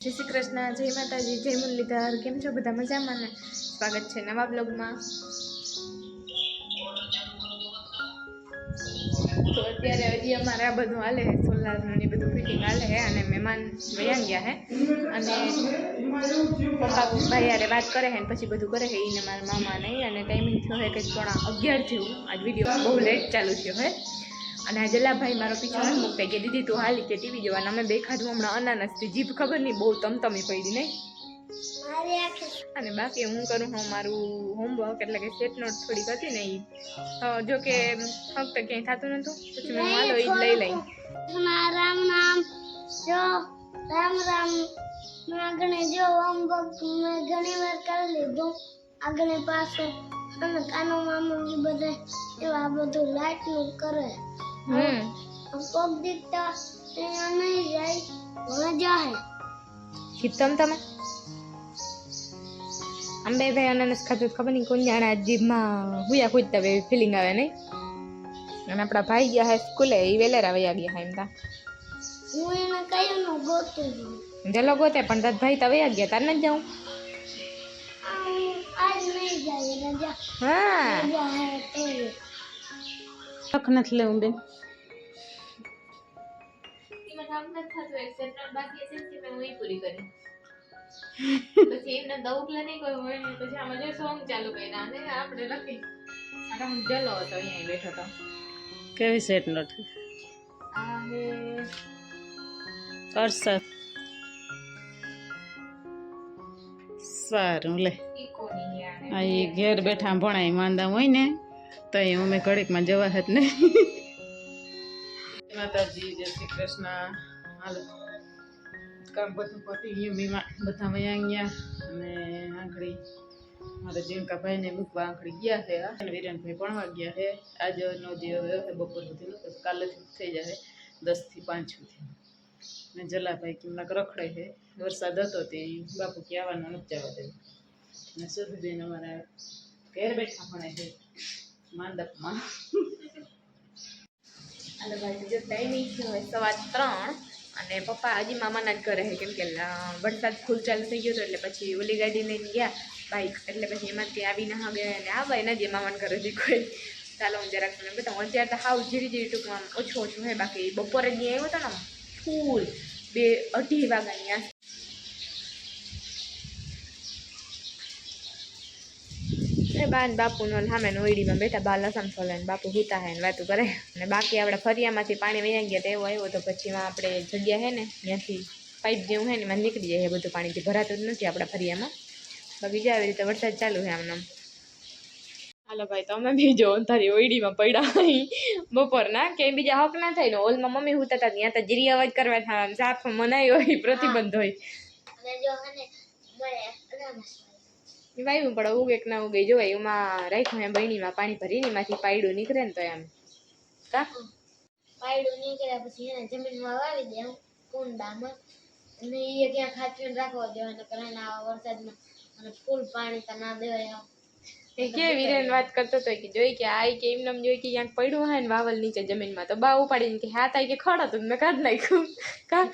જય શ્રી કૃષ્ણ, જય માતાજી, જય મુરલીધર। કેમ છો બધા? મજામાં ને? સ્વાગત છે નવા બ્લોગમાં। તો અત્યારે હજી અમારે આ બધું હાલે છે, સોલારનું ને બધું ફિટિંગ હાલે છે અને મહેમાન વયા ગયા છે અને પપ્પા ભાઈ યારે વાત કરે છે ને પછી બધું કરે છે એને મારા મામા નહીં। અને ટાઈમિંગ થયો છે કંઈક 11:30 જેવું। આજ વિડીયો બહુ લેટ ચાલુ થયો છે અને જલાભાઈ મારો પીછો નથી મૂકતા કે દીદી તું હાલી કે ટીવી જોવાના। અમે બે ખાધું હમણાં અનાનસથી, જીભ ખબર નહીં બહુ તમતમી પડી નહીં। અને બાકી હું કરું હું મારું હોમવર્ક એટલે કે સેટ નોટ થોડીક હતી ને એ જો કે ફક્ત ક્યાંય થતું નતું પછી મેં હાલો એ જ લઈ લઈ। રામ રામ જો રામ રામ આગળ જો હોમવર્ક મેં ઘણી વાર કરી લીધું આગળ પાછું અને કાનો મામો એ બધા એવા બધું લાઈટ નું કરે। કોક દીકતા અહીંયા નહીં જાય મજા હે જીતમ તમે અંબે ભાઈ અનાનસ ખાધું ખબર નહીં કોણ જાણે જીભમાં હુયા ખૂજતા એવી ફિલિંગ આવે નહીં। અને આપણા ભાઈ ગયા હે સ્કૂલે, એ વેલેરા વયા ગયા હે એમ તા હું એને કહ્યું નું ગોતું જલો ગોતે પણ તાર ભાઈ તો વયા ગયા, તાર નથી જાઉં? આજ નહીં જાય રજા હા રજા હે તો લખ નથી લેવું બેન કામ નથી થતું એક સેટલ બાકી છે કે મેં ઓય પૂરી કરી પછી એમને દઉકલા નહીં કોઈ હોય ને પછી આમાં જે સોંગ ચાલુ કર્યા અને આપણે લખી આડા હું જલો હતો અહીંયા બેઠો તો કેવી સેટ નોટ આ હે અરસદ સારું લે ઇકોની આને આ ઈ ઘેર બેઠા ભણાય માંદા હોય ને તો અમે ઘડીકમાં જવા જ નહીં। માતાજી જય શ્રી કૃષ્ણ। હાલો કામ બધું પતી ગયું, મીમા બધા વયા ગયા અને આંખડી મારા જીણકાભાઈને મૂકવા આંખડી ગયા છે અને વિરેનભાઈ ભણવા ગયા છે। આજનો જે હવે બપોર સુધીનો તો કાલેથી થઈ જશે 10 થી 5 સુધી। ને જલાભાઈ કિમલાક રખડે છે, વરસાદ હતો તે બાપુ કે આવવાનું નથી જવા દેવું અને સુધીબેન અમારા ઘેર બેઠા ભણે છે માંડપમાં। અને ભાઈ જો ટાઈમિંગ છે 3:15 અને પપ્પા હજી મામાના જ ઘરે છે કેમ કે વરસાદ ફૂલ ચાલુ થઈ ગયો હતો એટલે પછી ઓલી ગાડી લઈને ગયા બાઇક એટલે પછી એમાંથી આવી ના ગયા અને આ ભાઈ નથી મામાના ઘરેથી કોઈ। ચાલો હું જરાક તમને બતાવું, અત્યારે તો હાવ ધીરે ધીરે ટૂંકમાં ઓછું ઓછું હે, બાકી બપોરે જ આવ્યો હતો ને ફૂલ 2-2:30 વાગ્યાની આસ બાન બાપુનો સામે નોઈડીમાં બેઠા બા લસણ ફોલે ને બાપુ હુતા હે ને વાતું કરે અને બાકી આપણે ફરિયામાંથી પાણી વયા ગયા તો એવો આવ્યો તો પછી આપણે જગ્યા હે ને ત્યાંથી પાઇપ જેવું હે ને એમાં નીકળી જાય બધું પાણીથી ભરાતું જ નથી આપણા ફરિયામાં। બાકી જો આવી રીતે વરસાદ ચાલુ છે આમનામ। હાલો ભાઈ તો અમે બી જો તારી ઓઈડીમાં પડ્યા બપોરના ક્યાંય બીજા હક ના થાય ને હોલમાં મમ્મી હુતા હતા ત્યાં તો જીરી અવાજ કરવા થાય સાફ મનાઈ હોય પ્રતિબંધ હોય અને જો હને મળે અનાનસ વાવ્યું પણ ઉગે કે ના ઉગે જોવાય એમાં રાખ્યું એમ બહેણીમાં પાણી ભરીને એમાંથી પાયડું નીકળે ને તો એમ કા પાયડું નીકળ્યા પછી એને જમીનમાં વાવી દે કુંડામાં અને એ ક્યાં ખાચવીને રાખવા દેવાના કારણ આવા વરસાદમાં અને ફૂલ પાણી તો ના દેવાય। એ કે વીરેન વાત કરતો હતો કે જોઈ કે આ કે એમને જોઈ કે ક્યાંક પડ્યું હોય ને વાવલ નીચે જમીનમાં તો બા ઉપાડીને કે હાથ આવી કે ખડો તો મેં કાઢ નાખ્યું કા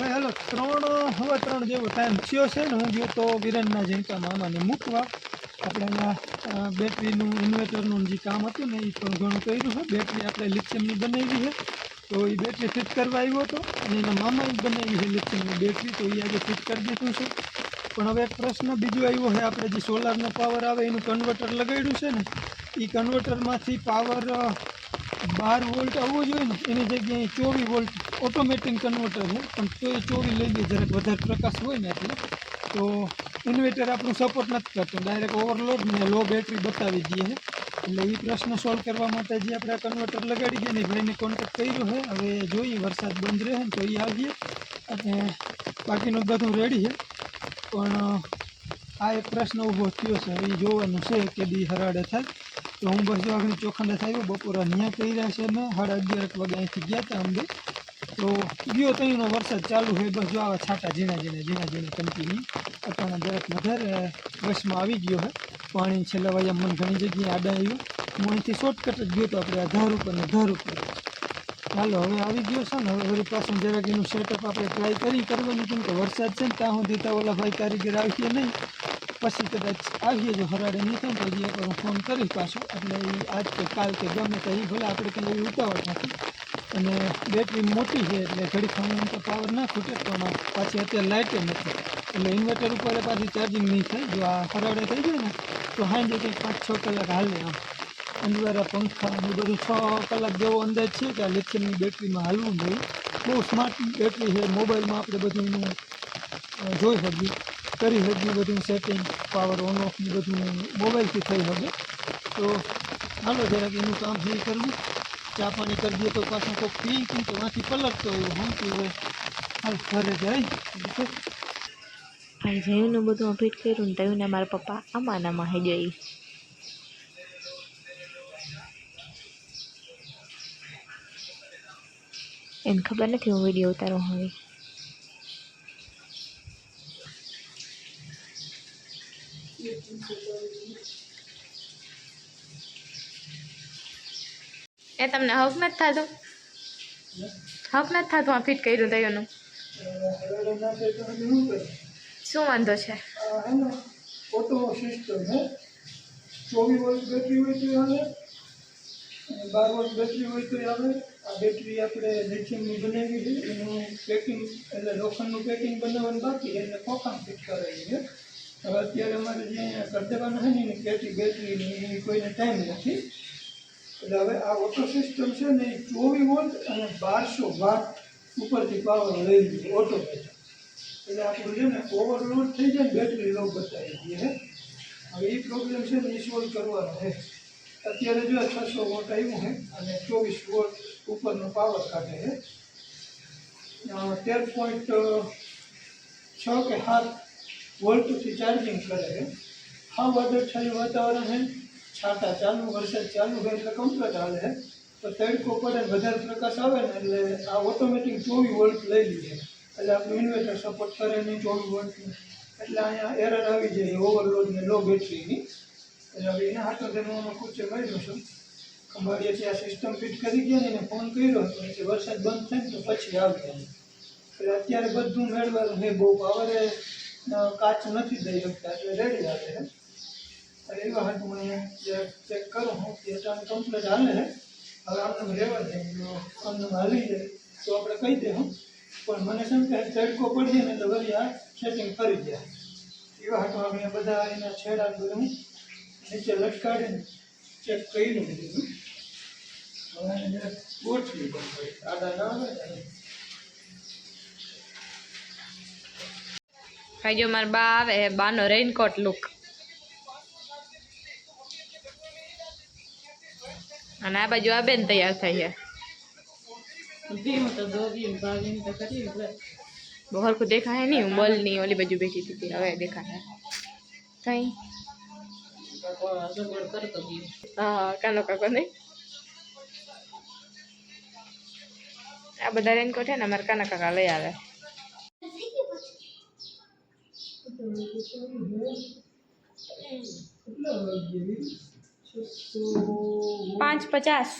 હાલો 3:15 જેવો ટાઈમ થયો છે ને હું ગયો તો વિરેનના જીણકા મામાને મૂકવા। આપણે અહીંયા બેટરીનું ઇન્વર્ટરનું જે કામ હતું ને એ પણ ઘણું કર્યું છે। બેટરી આપણે લિથિયમની બનાવી છે તો એ બેટરી ફિટ કરવા આવ્યો હતો અને એના મામાએ બનાવી છે લિથિયમની બેટરી તો એ આજે ફિટ કરી દીધું છે। પણ હવે એક પ્રશ્ન બીજો આવ્યો છે, આપણે જે સોલારનો પાવર આવે એનું કન્વર્ટર લગાડ્યું છે ને એ કન્વર્ટરમાંથી પાવર 12 વોલ્ટ આવવો જોઈએ ને એની જગ્યાએ 24 વોલ્ટ ઓટોમેટિક કન્વર્ટર છે પણ તો એ 24 લઈ લે જરાક વધારે પ્રકાશ હોય ને એટલે તો ઇન્વર્ટર આપણું સપોર્ટ નથી કરતું, ડાયરેક્ટ ઓવરલોડ ને લો બેટરી બતાવી દઈએ છે। એટલે એ પ્રશ્ન સોલ્વ કરવા માટે જે આપણે કન્વર્ટર લગાડી દઈએ ને ભાઈને કોન્ટેક્ટ કર્યો છે। હવે જોઈએ વરસાદ બંધ રહે ને તો એ આવીએ અને બાકીનું બધું રેડી છે પણ આ એક પ્રશ્ન ઊભો થયો છે, એ જોવાનું છે કે દી હરાડે થાય। તો હું બસ જો આગળ ચોખંડા થયો બપોરા ન્યા કર્યા છે મેં 11:30 વાગે અહીંથી ગયા હતા અંબે તો ગયો તો એનો વરસાદ ચાલુ છે। બસ જો આવા છાંટા ઝીણા કન્ટિન્યુ અટાણા જરાક વધારે વશમાં આવી ગયો છે પાણી છેલ્લા વાયા મને ઘણી જગ્યાએ આડા આવ્યું। હું અહીંથી શોર્ટકટ જ ગયો તો આપણે આ ધાર ઉપર હાલો હવે આવી ગયો છે ને, હવે વળી પાછું જરાક એનું સેટઅપ આપણે ટ્રાય કરવાનું, કેમ કે વરસાદ છે ને ત્યાં સુધી તો ઓલા ભાઈ કારીગર આવીએ નહીં, પછી કદાચ આવીએ જો હરાડે નહીં થાય તો હજી એકવાર હું ફોન કરીશ પાછો, એટલે એ આજ કે કાલ કે ગમે તો એ ભલે આપણે કંઈ એવી ઉતાવળ નથી, અને બેટરી મોટી છે એટલે ઘડી ખાવાનું તો પાવર ના ખૂટે, પણ પાછી અત્યારે લાઇટે નથી, એટલે ઇન્વર્ટર ઉપર પાછી ચાર્જિંગ નહીં થાય, જો આ હરાડે થઈ જાય ને તો સાંજે કંઈક 5-6 કલાક હાલે. આમ અંદવારા પંખા એ બધું 6 કલાક જેવો અંદાજ છે કે આ લિથિયમની બેટરીમાં હાલવું જોઈએ. બહુ સ્માર્ટ બેટરી છે, મોબાઈલમાં આપણે બધું એનું જોઈ શકીએ, કરી શકીએ, બધું સેટિંગ પાવર ઓન ઓફ ને બધું મોબાઈલથી થઈ શકે. તો હાલો જરાક એનું કામ છે કરવું, ચા પાણી કરી દઈએ તો પાછું કોઈક પી, કેમ કે વાંથી પલટતો હોય હમતું હોય. હાલ ઘરે જાય ભાઈ જયુંનું બધું અપીટ કર્યું ને તયુંને મારા પપ્પા આમાં હે જઈ એને ખબર નથી હું વિડીયો ઉતારો હવે. એ તમને હક નથી થતું? હક નથી થતું આ ફિટ કર્યું તયુંનું? શું વાંધો છે? ઓટો સિસ્ટમ છે, 24 વોલ્ટ બેટરી હોય તો આવે, 12 વોલ્ટ બેટરી હોય તો આવે. આ બેટરી આપણે લિથિયમની બનાવી છે, એનું પેકિંગ એટલે લોખંડનું પેકિંગ બનાવવાનું બાકી, એટલે ખોખામાં ફિટ કરાવી છે. હવે અત્યારે અમારે જે કરી દેવાનું છે ને એની બેટરીની એની કોઈને ટાઈમ નથી, એટલે હવે આ ઓટો સિસ્ટમ છે ને એ 24 વોલ્ટ અને 1200 વોટ ઉપરથી પાવર લઈ લે ઓટોમેટિક, એટલે આપણું છે ને ઓવરલોડ થઈ જાય ને બેટરી લો બતાવી દઈએ. હવે એ પ્રોબ્લેમ છે ને એ સોલ્વ કરવાનો છે. અત્યારે જો 600 વોટ આવ્યું છે અને 24 વોટ ઉપરનો પાવર કાઢે છે, 13.6 કે 7 વોલ્ટથી ચાર્જિંગ કરે છે. હા વાદળછાયું વાતાવરણ છે, છાંટા ચાલુ, વરસાદ ચાલુ હોય એટલે કમ્પ્લીટ હાલે છે, તો તડકો પડે વધારે પ્રકાશ આવે ને એટલે આ ઓટોમેટિક 24 વોલ્ટ લઈ લે છે, એટલે આપણું ઇન્વર્ટર સપોર્ટ કરે નહીં 24 વોલ્ટનું, એટલે અહીંયા એરર આવી જાય ઓવરલોડ ને લો બેટરીની. એટલે હવે એના હાથો જમવામાં પૂછે મળ્યું છું ખંભાળીએથી આ સિસ્ટમ ફિટ કરી ગયા ને એને ફોન કર્યો હતો એટલે વરસાદ બંધ થાય ને તો પછી આવે. એટલે અત્યારે બધું મેળવાનું છે, બહુ પાવરે કાચ નથી દઈ શકતા, એટલે રેડી આવે છે. એટલે એવા હાથ હું અહીંયા ચેક કરું હું કે કમ્પ્લીટ હાલે છે. હવે આમને રહેવા જાય, આમને હાલી જાય તો આપણે કહી દે હું, પણ મને શું કે તડકો પડીએ ને તો વળી આ સેટિંગ કરી દે. એવા હાથો આપણે બધા એના છેડા બધું નીચે લટકાડીને ચેક કર્યું બધું. હવે ગોઠવી પણ આડા ના આવે. ભાઈ જો મારા બા આવે, બાનો રેઇનકોટ લુક, અને આ બાજુ આ બેન તૈયાર થઈ છે. બહુ હરખું દેખાય નહીં, હું બોલની ઓલી બાજુ બેઠી હતી હવે દેખાય કઈ. હા કાનો કાકો નહીં, આ બધા રેનકોટ છે ને અમારા કાના કાકા લઈ આવે. 5.50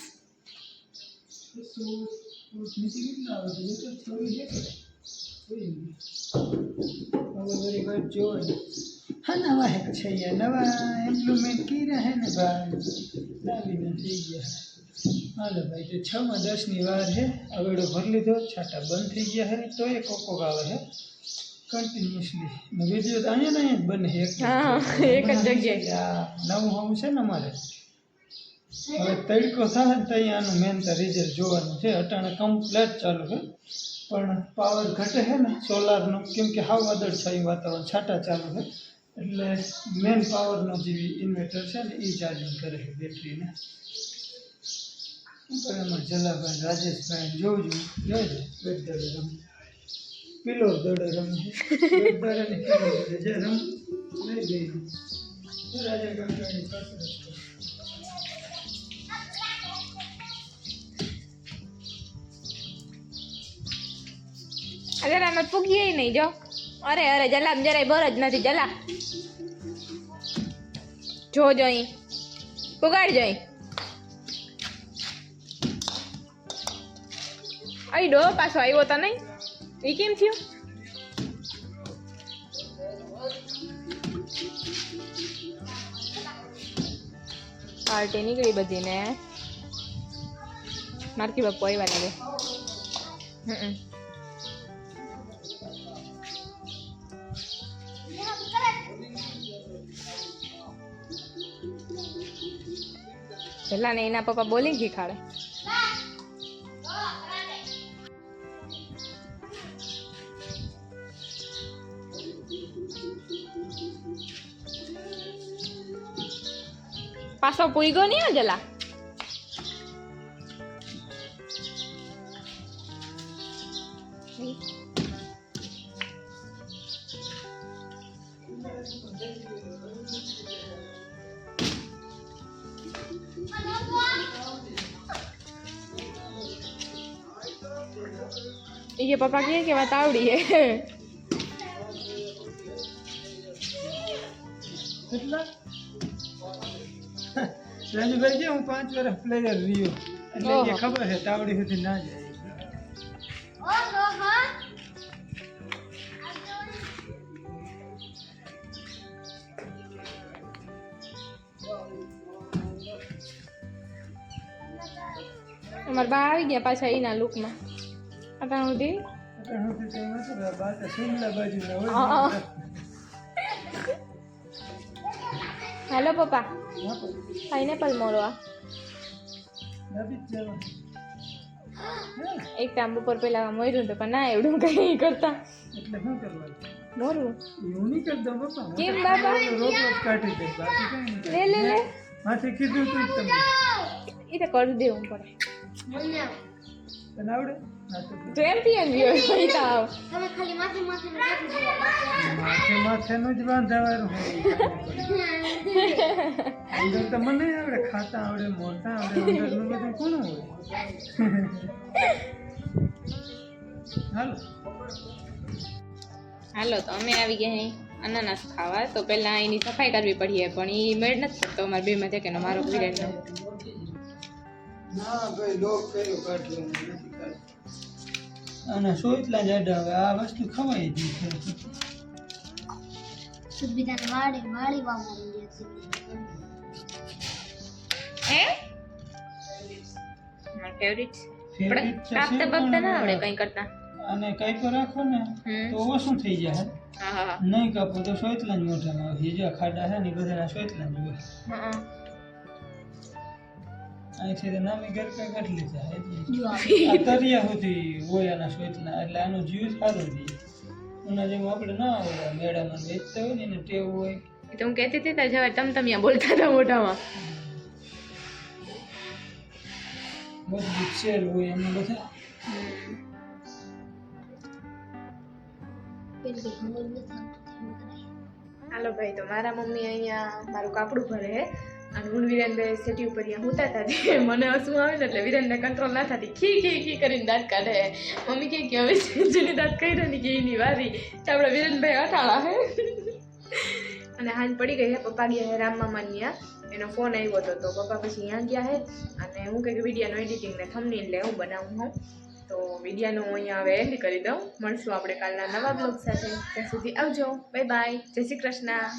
હા નવા હે છે નવા ઇમ્પ્લિમેન્ટ કર્યા હે ને ભાઈ થઈ ગયા. હાલો ભાઈ તો 6 માં 10 ની વાર છે, અવેડો ભરી લીધો, છાટા બંધ થઈ ગયા હે તો એ કોકો આવે છે કન્ટિન્યુઅસલી. વિડીયો તો અહીંયા ને બને એક જ જગ્યાએ. નવું હોમ છે ને અમારે, હવે તડકો થાય ને તો અહીંયાનું મેન તો રિઝલ્ટ જોવાનું છે. અટાણે કમ્પ્લેટ ચાલુ છે, પણ પાવર ઘટે છે ને સોલારનો, કેમ કે હાવ વાદળછાયું વાતાવરણ, છાટા ચાલુ છે, એટલે મેન પાવરનો જે ઇન્વર્ટર છે ને એ ચાર્જિંગ કરે છે બેટરીને. એમાં જલાભાઈ રાજેશભાઈ જોવું જોઈજો બેટ દડે રમ પીલો દડે રમે બેટ દડે ને પીલો દડે જે રમ લઈ ગઈ રાજા કાકાની કસરત. અરે અમે પૂગીએ નહીં જો. અરે અરે જલા જરાય બર જ નથી. જલા જો અહીં પુગાડ જોઈ. આઈડો પાછો આવ્યો તો નહીં એ કેમ થયું પાર્ટી નીકળી બધી ને મારકી બાપુ આવ્યા લાગે પેલા ને એના પપ્પા બોલિંગ શીખાડે પાછો પૂઈગો નહીં જલા ये पापा के बात आवड़ी है રાજુભાઈ કે હું 5 વર્ષ પ્લેયર રહ્યો એટલે એ ખબર છે તાવડી સુધી ના જાય અમાર બા આવી ગયા પાછા એના લુકમાં અટાણ સુધી બાત શિમલા બાજુ હેલો પપ્પા પાઇનેપલ મોરવા એક ટાંબુ પર પેલા મોર્યું તો પણ ના એવડું કઈ કરતા એટલે શું કરવાનું મોરવું એવું નહીં કરતા પપ્પા કેમ બાપા રોજ કાઢી દે બાકી કઈ નહીં લે લે લે માથે કીધું તું જ તમને એ તો કરી દેવું પડે તને આવડે ચેમ્પિયન ગયો સહિતા તમે ખાલી માથે માથે માથે માથેનું જ બાંધાવાનું અંદર તો મને આવડે ખાતા આવડે મોટા આવડે અંદરનું બધું કોનું હોય હાલો હાલો તો અમે આવી ગયા અહીં અનાનસ ખાવા તો પહેલાં એની સફાઈ કરવી પડીએ પણ એ મેળ નથી પડતો અમારા બેમાં છે કે મારો પીરિયડ ના ભાઈ લોક કર્યો કાઢ્યો નથી કાઢ્યો અને સોટલા જાડા હવે આ વસ્તુ ખવાઈ ગઈ છે સુબિદાને વાળી વાળી હે મારો ફેવરિટ કાપતા બાપતા ના આવડે કંઈ કરતા અને કઈ પર રાખો ને તો ઓછું થઈ જાય હા હા નહીં કાપો તો સોટલા જ મોઢામાં આવે જે ખાડા છે ને બધા સોટલા જ હોય હા અહીંથી તો નામી ગરકા કાઢી જાય તરિયા સુધી હોય આના સોટલા એટલે આનો જીવ સારો રહે એના જેમ આપણે ના આવડે મેળામાં વેચતા હોય ને એને ટેવ હોય એ તો હું કહેતી હતી ત્યાં જવા તમ બોલતા હતા મોઢામાં મજબૂત સેલ હોય એમને બધા હાલો ભાઈ તો મારા મમ્મી અહીંયા મારું કાપડું ભરે છે અને હું વિરેનભાઈ સેટી ઉપર અહીંયા હુતા હતા મને હસવું આવે ને એટલે વિરેનને કંટ્રોલ ના થતી ખી ખી ખી કરીને દાંત કાઢે મમ્મી કે હવે જેની દાંત કાઢ્યો ને કે એની વારી તો આપણે વિરેનભાઈ અટાળા હે અને હાંજ પડી ગઈ હે પપ્પા ગયા હે રામ મામા ત્યાં એનો ફોન આવ્યો હતો તો પપ્પા પછી અહીંયા ગયા હે અને હું કંઈક વિડીયોનો એડિટિંગ ને થંબનેલ લે હું બનાવું હું તો વિડીયોનું હું અહીંયા હવે એન્ડ કરી દઉં મળશું આપણે કાલના નવા બ્લોગ સાથે ત્યાં સુધી આવજો બાય બાય જય શ્રી કૃષ્ણ